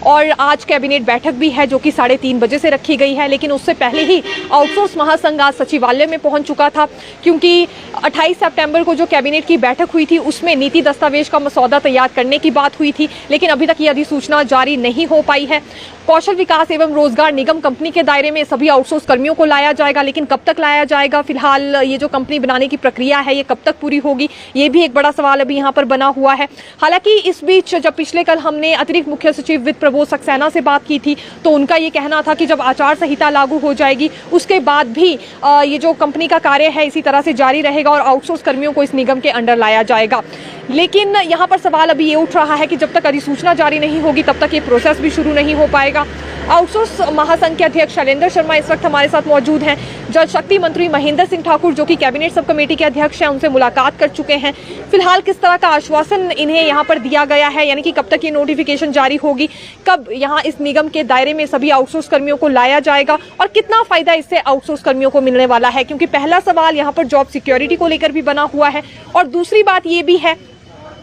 और आज कैबिनेट बैठक भी है जो कि 3:30 बजे से रखी गई है। लेकिन उससे पहले ही आउटसोर्स महासंघ आज सचिवालय में पहुंच चुका था, क्योंकि 28 सितंबर को जो कैबिनेट की बैठक हुई थी उसमें नीति दस्तावेज का मसौदा तैयार करने की बात हुई थी, लेकिन अभी तक ये अधिसूचना जारी नहीं हो पाई है। कौशल विकास एवं रोजगार निगम कंपनी के दायरे में सभी आउटसोर्स कर्मियों को लाया जाएगा, लेकिन कब तक लाया जाएगा, फिलहाल ये जो कंपनी बनाने की प्रक्रिया है ये कब तक पूरी होगी, ये भी एक बड़ा सवाल अभी यहाँ पर बना हुआ है। हालांकि इस बीच जब पिछले कल हमने अतिरिक्त मुख्य सचिव वित्त प्रबोध सक्सेना से बात की थी तो उनका ये कहना था कि जब आचार संहिता लागू हो जाएगी उसके बाद भी ये जो कंपनी का कार्य है इसी तरह से जारी रहेगा और आउटसोर्स कर्मियों को इस निगम के अंडर लाया जाएगा। लेकिन यहाँ पर सवाल अभी ये उठ रहा है कि जब तक अधिसूचना जारी नहीं होगी तब तक ये प्रोसेस भी शुरू नहीं हो पाएगा। आउटसोर्स महासंघ के अध्यक्ष शैलेंद्र शर्मा इस वक्त हमारे साथ मौजूद हैं। जल शक्ति मंत्री महेंद्र सिंह ठाकुर जो कि कैबिनेट सब कमेटी के अध्यक्ष हैं उनसे मुलाकात कर चुके हैं। फिलहाल किस तरह का आश्वासन इन्हें यहाँ पर दिया गया है, यानी कि कब तक ये नोटिफिकेशन जारी होगी, कब यहाँ इस निगम के दायरे में सभी आउटसोर्स कर्मियों को लाया जाएगा और कितना फायदा इससे आउटसोर्स कर्मियों को मिलने वाला है? क्योंकि पहला सवाल यहाँ पर जॉब सिक्योरिटी को लेकर भी बना हुआ है और दूसरी बात ये भी है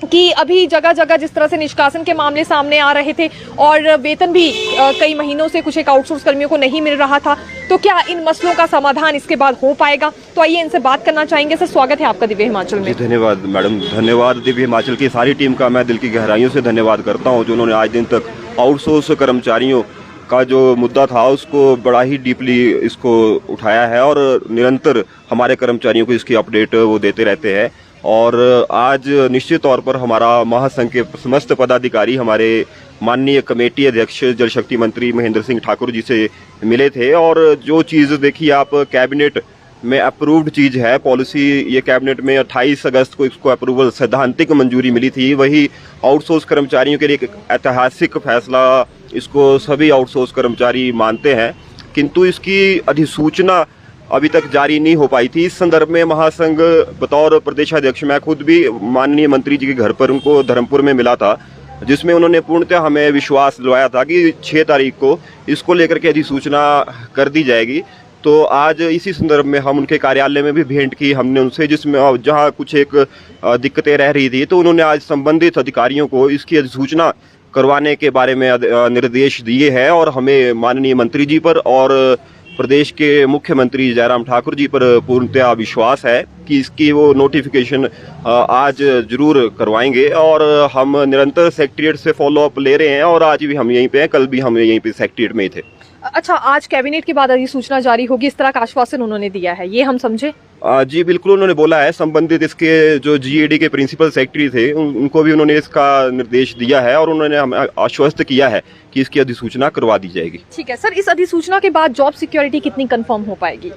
कि अभी जगह जगह जिस तरह से निष्कासन के मामले सामने आ रहे थे और वेतन भी कई महीनों से कुछ एक आउटसोर्स कर्मियों को नहीं मिल रहा था, तो क्या इन मसलों का समाधान इसके बाद हो पाएगा? तो आइए इनसे बात करना चाहेंगे। सर, स्वागत है आपका दिव्य हिमाचल में। धन्यवाद मैडम, धन्यवाद। दिव्य हिमाचल की सारी टीम का मैं दिल की गहराइयों से धन्यवाद करता हूँ जो उन्होंने आज दिन तक आउटसोर्स कर्मचारियों का जो मुद्दा था उसको बड़ा ही डीपली इसको उठाया है और निरंतर हमारे कर्मचारियों को इसकी अपडेट वो देते रहते हैं। और आज निश्चित तौर पर हमारा महासंघ के समस्त पदाधिकारी हमारे माननीय कमेटी अध्यक्ष जल शक्ति मंत्री महेंद्र सिंह ठाकुर जी से मिले थे और जो चीज़ देखिए आप कैबिनेट में अप्रूव्ड चीज़ है, पॉलिसी ये कैबिनेट में 28 अगस्त को इसको अप्रूवल सैद्धांतिक मंजूरी मिली थी, वही आउटसोर्स कर्मचारियों के लिए एक ऐतिहासिक फैसला इसको सभी आउटसोर्स कर्मचारी मानते हैं, किंतु इसकी अधिसूचना अभी तक जारी नहीं हो पाई थी। इस संदर्भ में महासंघ बतौर प्रदेशाध्यक्ष मैं खुद भी माननीय मंत्री जी के घर पर उनको धर्मपुर में मिला था, जिसमें उन्होंने पूर्णतः हमें विश्वास दिलाया था कि 6 तारीख को इसको लेकर के अधिसूचना कर दी जाएगी। तो आज इसी संदर्भ में हम उनके कार्यालय में भी भेंट की हमने उनसे, जिसमें जहां कुछ एक दिक्कतें रह रही थी तो उन्होंने आज संबंधित अधिकारियों को इसकी अधिसूचना करवाने के बारे में निर्देश दिए हैं और हमें माननीय मंत्री जी पर और प्रदेश के मुख्यमंत्री जयराम ठाकुर जी पर पूर्णतया विश्वास है कि इसकी वो नोटिफिकेशन आज जरूर करवाएंगे और हम निरंतर सेक्रेटरीट से फॉलोअप ले रहे हैं और आज भी हम यहीं पे हैं, कल भी हम यहीं पे सेक्रेटरीट में ही थे। अच्छा, आज कैबिनेट के बाद अधिसूचना जारी होगी इस तरह का आश्वासन उन्होंने दिया है, ये हम समझे? जी बिल्कुल, उन्होंने बोला है। संबंधित इसके जो जीएडी के प्रिंसिपल सेक्रेटरी थे उनको भी उन्होंने इसका निर्देश दिया है और उन्होंने हमें आश्वस्त किया है कि इसकी अधिसूचना करवा दी जाएगी। ठीक है सर, इस अधिसूचना के बाद जॉब सिक्योरिटी कितनी कंफर्म हो पाएगी?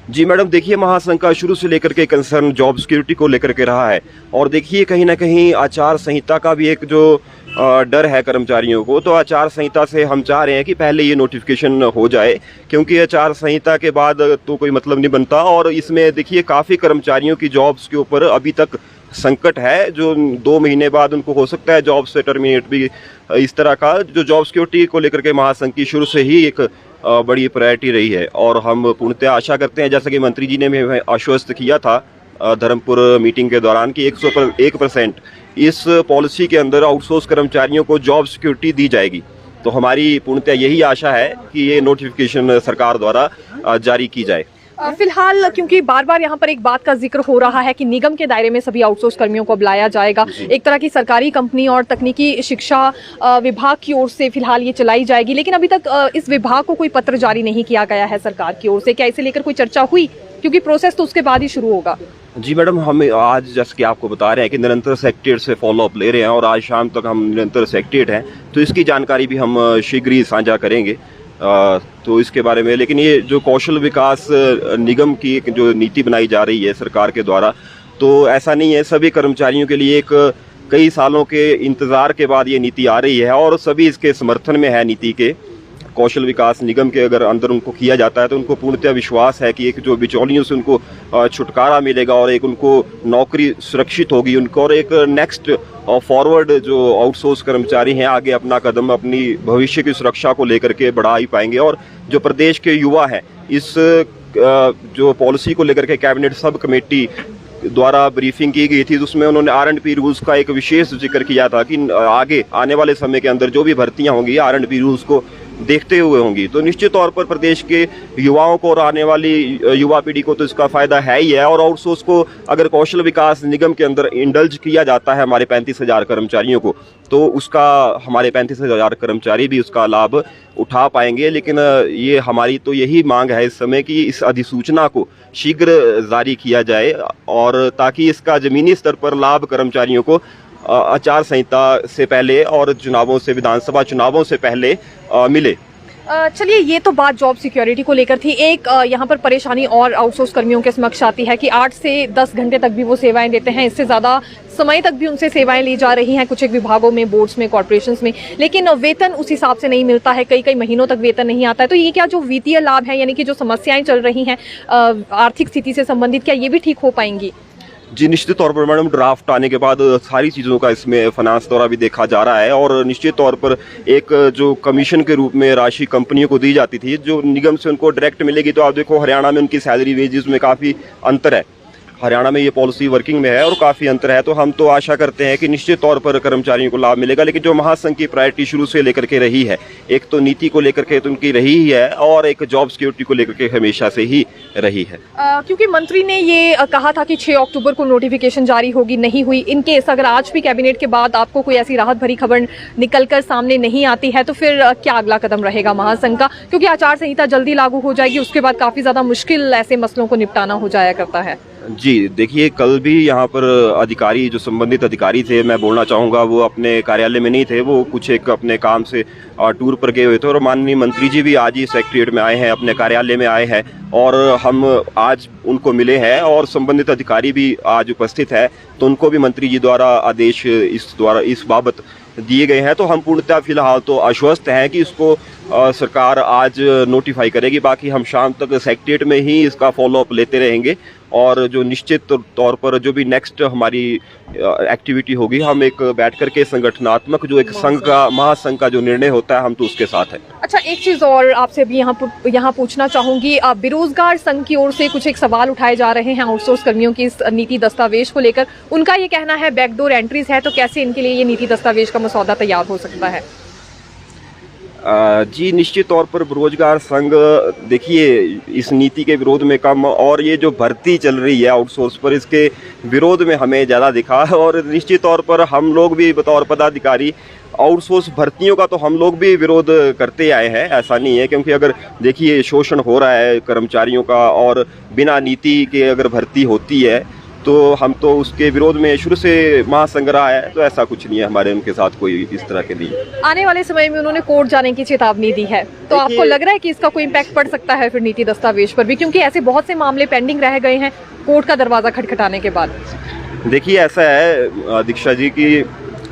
जी मैडम, देखिए महासंघ का शुरू से लेकर के कंसर्न जॉब सिक्योरिटी को लेकर के रहा है और देखिए कहीं ना कहीं आचार संहिता का भी एक जो डर है कर्मचारियों को, तो आचार संहिता से हम चाह रहे हैं कि पहले ये नोटिफिकेशन हो जाए, क्योंकि आचार संहिता के बाद तो कोई मतलब नहीं बनता और इसमें देखिए काफ़ी कर्मचारियों की जॉब्स के ऊपर अभी तक संकट है, जो 2 महीने बाद उनको हो सकता है जॉब से टर्मिनेट भी। इस तरह का जो जॉब सिक्योरिटी को लेकर के महासंघ की शुरू से ही एक बड़ी प्रायोरिटी रही है और हम पूर्णतः आशा करते हैं, जैसा कि मंत्री जी ने हमें आश्वस्त किया था धर्मपुर मीटिंग के दौरान, कि 101% इस पॉलिसी के अंदर आउटसोर्स कर्मचारियों को जॉब सिक्योरिटी दी जाएगी। तो हमारी पूर्णतः यही आशा है कि ये नोटिफिकेशन सरकार द्वारा जारी की जाए। फिलहाल क्योंकि बार बार यहाँ पर एक बात का जिक्र हो रहा है कि निगम के दायरे में सभी आउटसोर्स कर्मियों को बुलाया जाएगा, एक तरह की सरकारी कंपनी और तकनीकी शिक्षा विभाग की ओर से फिलहाल ये चलाई जाएगी, लेकिन अभी तक इस विभाग को कोई पत्र जारी नहीं किया गया है सरकार की ओर से। क्या इसे लेकर कोई चर्चा हुई? क्योंकि प्रोसेस तो उसके बाद ही शुरू होगा। जी मैडम, हम आज जैसे कि आपको बता रहे हैं कि निरंतर सेक्रेटरीट से फॉलोअप ले रहे हैं और आज शाम तक हम निरंतर सेक्रेटरीट हैं, तो इसकी जानकारी भी हम शीघ्र ही साझा करेंगे तो इसके बारे में। लेकिन ये जो कौशल विकास निगम की एक जो नीति बनाई जा रही है सरकार के द्वारा, तो ऐसा नहीं है, सभी कर्मचारियों के लिए एक कई सालों के इंतज़ार के बाद ये नीति आ रही है और सभी इसके समर्थन में है नीति के। कौशल विकास निगम के अगर अंदर उनको किया जाता है तो उनको पूर्णतः विश्वास है कि एक जो बिचौलियों से उनको छुटकारा मिलेगा और एक उनको नौकरी सुरक्षित होगी उनको, और एक नेक्स्ट फॉरवर्ड जो आउटसोर्स कर्मचारी हैं आगे अपना कदम अपनी भविष्य की सुरक्षा को लेकर के बढ़ा ही पाएंगे। और जो प्रदेश के युवा हैं इस जो पॉलिसी को लेकर के कैबिनेट सब कमेटी द्वारा ब्रीफिंग की गई थी, उसमें उन्होंने R&P रूल्स का एक विशेष जिक्र किया था कि आगे आने वाले समय के अंदर जो भी भर्तियां होंगी R&P रूल्स को देखते हुए होंगी। तो निश्चित तौर पर प्रदेश के युवाओं को और आने वाली युवा पीढ़ी को तो इसका फायदा है ही है, और आउटसोर्स को अगर कौशल विकास निगम के अंदर इंडल्ज किया जाता है हमारे 35,000 कर्मचारियों को, तो उसका हमारे 35,000 कर्मचारी भी उसका लाभ उठा पाएंगे। लेकिन ये हमारी तो यही मांग है इस समय कि इस अधिसूचना को शीघ्र जारी किया जाए, और ताकि इसका ज़मीनी स्तर पर लाभ कर्मचारियों को आचार संहिता से पहले और चुनावों से, विधानसभा चुनावों से पहले मिले। चलिए, ये तो बात जॉब सिक्योरिटी को लेकर थी। एक यहाँ पर परेशानी और आउटसोर्स कर्मियों के समक्ष आती है कि 8 से 10 घंटे तक भी वो सेवाएं देते हैं, इससे ज़्यादा समय तक भी उनसे सेवाएं ली जा रही हैं कुछ एक विभागों में, बोर्ड्स में, कॉर्पोरेशंस में, लेकिन वेतन उस हिसाब से नहीं मिलता है, कई कई महीनों तक वेतन नहीं आता है। तो ये क्या जो वित्तीय लाभ है, यानी कि जो समस्याएं चल रही हैं आर्थिक स्थिति से संबंधित, क्या ये भी ठीक हो पाएंगी? जी निश्चित तौर पर मैडम, ड्राफ्ट आने के बाद सारी चीज़ों का इसमें फाइनेंस द्वारा भी देखा जा रहा है, और निश्चित तौर पर एक जो कमीशन के रूप में राशि कंपनियों को दी जाती थी जो निगम से उनको डायरेक्ट मिलेगी, तो आप देखो हरियाणा में उनकी सैलरी वेजेस में काफ़ी अंतर है। हरियाणा में ये पॉलिसी वर्किंग में है और काफ़ी अंतर है। तो हम तो आशा करते हैं कि निश्चित तौर पर कर्मचारियों को लाभ मिलेगा, लेकिन जो महासंघ की प्रायोरिटी शुरू से लेकर के रही है, एक तो नीति को लेकर के तो उनकी रही ही है, और एक जॉब सिक्योरिटी को लेकर के हमेशा से ही रही है। क्योंकि मंत्री ने ये कहा था कि 6 अक्टूबर को नोटिफिकेशन जारी होगी, नहीं हुई। इन केस अगर आज भी कैबिनेट के बाद आपको कोई ऐसी राहत भरी खबर निकलकर सामने नहीं आती है, तो फिर क्या अगला कदम रहेगा महासंघ का? क्योंकि आचार संहिता जल्दी लागू हो जाएगी, उसके बाद काफ़ी ज़्यादा मुश्किल ऐसे मसलों को निपटाना हो जाया करता है। जी देखिए, कल भी यहाँ पर अधिकारी, जो संबंधित अधिकारी थे, मैं बोलना चाहूँगा, वो अपने कार्यालय में नहीं थे, वो कुछ एक अपने काम से टूर पर गए हुए थे, और माननीय मंत्री जी भी आज ही सेक्रेटेरिएट में आए हैं, अपने कार्यालय में आए हैं, और हम आज उनको मिले हैं, और संबंधित अधिकारी भी आज उपस्थित है, तो उनको भी मंत्री जी द्वारा आदेश इस बाबत दिए गए हैं। तो हम पूर्णतः फिलहाल तो आश्वस्त हैं कि इसको सरकार आज नोटिफाई करेगी। बाकी हम शाम तक सेक्रेटेरिएट में ही इसका फॉलोअप लेते रहेंगे, और जो निश्चित तौर पर जो भी नेक्स्ट हमारी एक्टिविटी होगी, हम एक बैठ कर के संगठनात्मक जो एक संघ का, महासंघ का जो निर्णय होता है, हम तो उसके साथ हैं। अच्छा, एक चीज़ और आपसे भी यहाँ पूछना चाहूँगी, बेरोजगार संघ की ओर से कुछ एक सवाल उठाए जा रहे हैं आउटसोर्स कर्मियों की इस नीति दस्तावेज को लेकर। उनका ये कहना है बैकडोर एंट्रीज है, तो कैसे इनके लिए ये नीति दस्तावेज का मसौदा तैयार हो सकता है? जी निश्चित तौर पर बेरोजगार संघ, देखिए, इस नीति के विरोध में कम, और ये जो भर्ती चल रही है आउटसोर्स पर, इसके विरोध में हमें ज़्यादा दिखा। और निश्चित तौर पर हम लोग भी बतौर पदाधिकारी आउटसोर्स भर्तियों का तो हम लोग भी विरोध करते आए हैं, ऐसा नहीं है, क्योंकि अगर देखिए शोषण हो रहा है कर्मचारियों का, और बिना नीति के अगर भर्ती होती है, तो हम तो उसके विरोध में शुरू से महासंघ रहा है, तो ऐसा कुछ नहीं है हमारे उनके साथ कोई इस तरह के नहीं। आने वाले समय में उन्होंने कोर्ट जाने की चेतावनी दी है, तो आपको लग रहा है कि इसका कोई इम्पैक्ट पड़ सकता है फिर नीति दस्तावेज पर भी, क्योंकि ऐसे बहुत से मामले पेंडिंग रह गए हैं कोर्ट का दरवाजा खटखटाने के बाद? देखिए, ऐसा है दीक्षा जी कि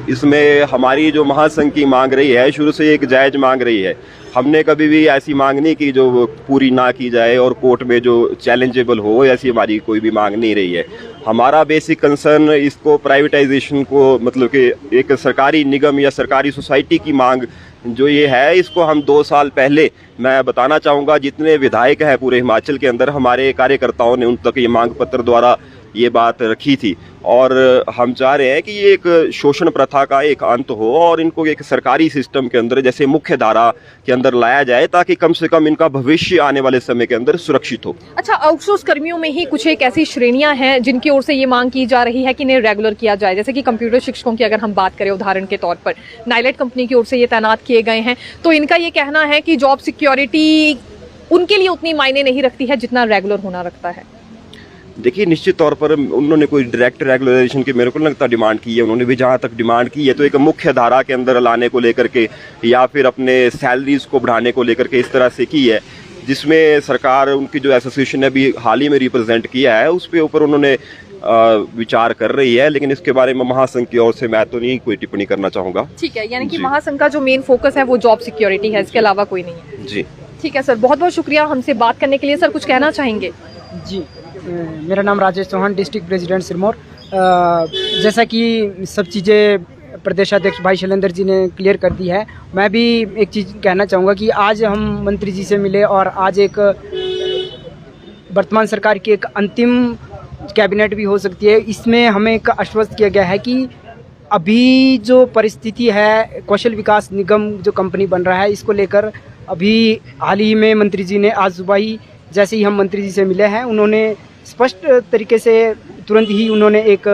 इसमें हमारी जो महासंघ की मांग रही है, शुरू से एक जायज़ मांग रही है। हमने कभी भी ऐसी मांग नहीं की जो पूरी ना की जाए और कोर्ट में जो चैलेंजेबल हो, ऐसी हमारी कोई भी मांग नहीं रही है। हमारा बेसिक कंसर्न इसको प्राइवेटाइजेशन को, मतलब कि एक सरकारी निगम या सरकारी सोसाइटी की मांग जो ये है, इसको हम 2 साल पहले, मैं बताना चाहूँगा, जितने विधायक हैं पूरे हिमाचल के अंदर, हमारे कार्यकर्ताओं ने उन तक ये मांग पत्र द्वारा ये बात रखी थी, और हम चाह रहे हैं कि ये एक शोषण प्रथा का एक अंत हो, और इनको एक सरकारी सिस्टम के अंदर, जैसे मुख्य धारा के अंदर लाया जाए, ताकि कम से कम इनका भविष्य आने वाले समय के अंदर सुरक्षित हो। अच्छा, आउटसोर्स कर्मियों में ही कुछ एक ऐसी श्रेणियां हैं जिनकी ओर से ये मांग की जा रही है कि इन्हें रेगुलर किया जाए, जैसे कि कंप्यूटर शिक्षकों की अगर हम बात करें उदाहरण के तौर पर, नाइलेट कंपनी की ओर से ये तैनात किए गए हैं, तो इनका ये कहना है कि जॉब सिक्योरिटी उनके लिए उतनी मायने नहीं रखती है जितना रेगुलर होना रखता है। देखिए, निश्चित तौर पर उन्होंने कोई डायरेक्ट रेगुलराइजेशन की मेरे को नहीं लगता डिमांड की है। उन्होंने भी जहाँ तक डिमांड की है, तो एक मुख्य धारा के अंदर लाने को लेकर के, या फिर अपने सैलरीज को बढ़ाने को लेकर के इस तरह से की है, जिसमें सरकार, उनकी जो एसोसिएशन ने भी हाल ही में रिप्रेजेंट किया है, उस पे ऊपर उन्होंने विचार कर रही है। लेकिन इसके बारे में महासंघ की ओर से मैं तो नहीं कोई टिप्पणी करना चाहूँगा। ठीक है, यानी कि महासंघ का जो मेन फोकस है वो जॉब सिक्योरिटी है, इसके अलावा कोई नहीं है। जी ठीक है सर, बहुत बहुत शुक्रिया हमसे बात करने के लिए। सर, कुछ कहना चाहेंगे? जी, मेरा नाम राजेश चौहान, डिस्ट्रिक्ट प्रेसिडेंट सिरमौर। जैसा कि सब चीज़ें प्रदेशाध्यक्ष भाई शैलेंद्र जी ने क्लियर कर दी है, मैं भी एक चीज़ कहना चाहूँगा कि आज हम मंत्री जी से मिले, और आज एक वर्तमान सरकार की एक अंतिम कैबिनेट भी हो सकती है। इसमें हमें एक आश्वस्त किया गया है कि अभी जो परिस्थिति है, कौशल विकास निगम जो कंपनी बन रहा है, इसको लेकर अभी हाल ही में मंत्री जी ने आज सुबह ही, जैसे ही हम मंत्री जी से मिले हैं, उन्होंने स्पष्ट तरीके से तुरंत ही उन्होंने एक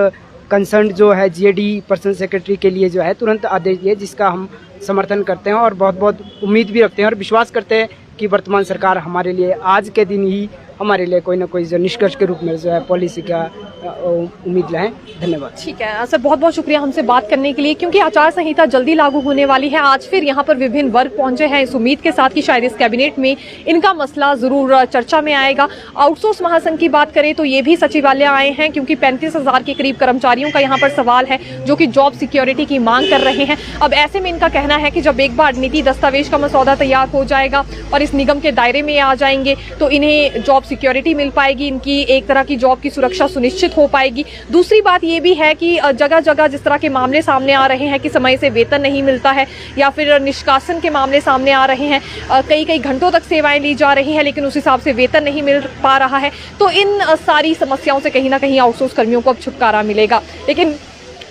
कंसर्न जो है जीएडी पर्सनल सेक्रेटरी के लिए जो है तुरंत आदेश दिए, जिसका हम समर्थन करते हैं और बहुत बहुत उम्मीद भी रखते हैं और विश्वास करते हैं कि वर्तमान सरकार हमारे लिए आज के दिन ही हमारे लिए कोई ना कोई जो निष्कर्ष के रूप में जो है पॉलिसी का उम्मीद लें। धन्यवाद। ठीक है सर, बहुत बहुत शुक्रिया हमसे बात करने के लिए, क्योंकि आचार संहिता जल्दी लागू होने वाली है। आज फिर यहाँ पर विभिन्न वर्ग पहुंचे हैं इस उम्मीद के साथ कि शायद इस कैबिनेट में इनका मसला जरूर चर्चा में आएगा। आउटसोर्स महासंघ की बात करें तो ये भी सचिवालय आए हैं, क्योंकि 35,000 के करीब कर्मचारियों का यहाँ पर सवाल है जो कि जॉब सिक्योरिटी की मांग कर रहे हैं। अब ऐसे में इनका कहना है कि जब एक बार नीति दस्तावेज का मसौदा तैयार हो जाएगा और इस निगम के दायरे में आ जाएंगे तो इन्हें जॉब सिक्योरिटी मिल पाएगी, इनकी एक तरह की जॉब की सुरक्षा सुनिश्चित हो पाएगी। दूसरी बात ये भी है कि जगह जगह जिस तरह के मामले सामने आ रहे हैं कि समय से वेतन नहीं मिलता है या फिर निष्कासन के मामले सामने आ रहे हैं, कई घंटों तक सेवाएं ली जा रही हैं लेकिन उस हिसाब से वेतन नहीं मिल पा रहा है, तो इन सारी समस्याओं से कहीं ना कहीं आउटसोर्स कर्मियों को अब छुटकारा मिलेगा। लेकिन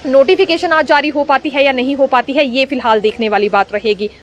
नोटिफिकेशन आज जारी हो पाती है या नहीं हो पाती है, ये फिलहाल देखने वाली बात रहेगी।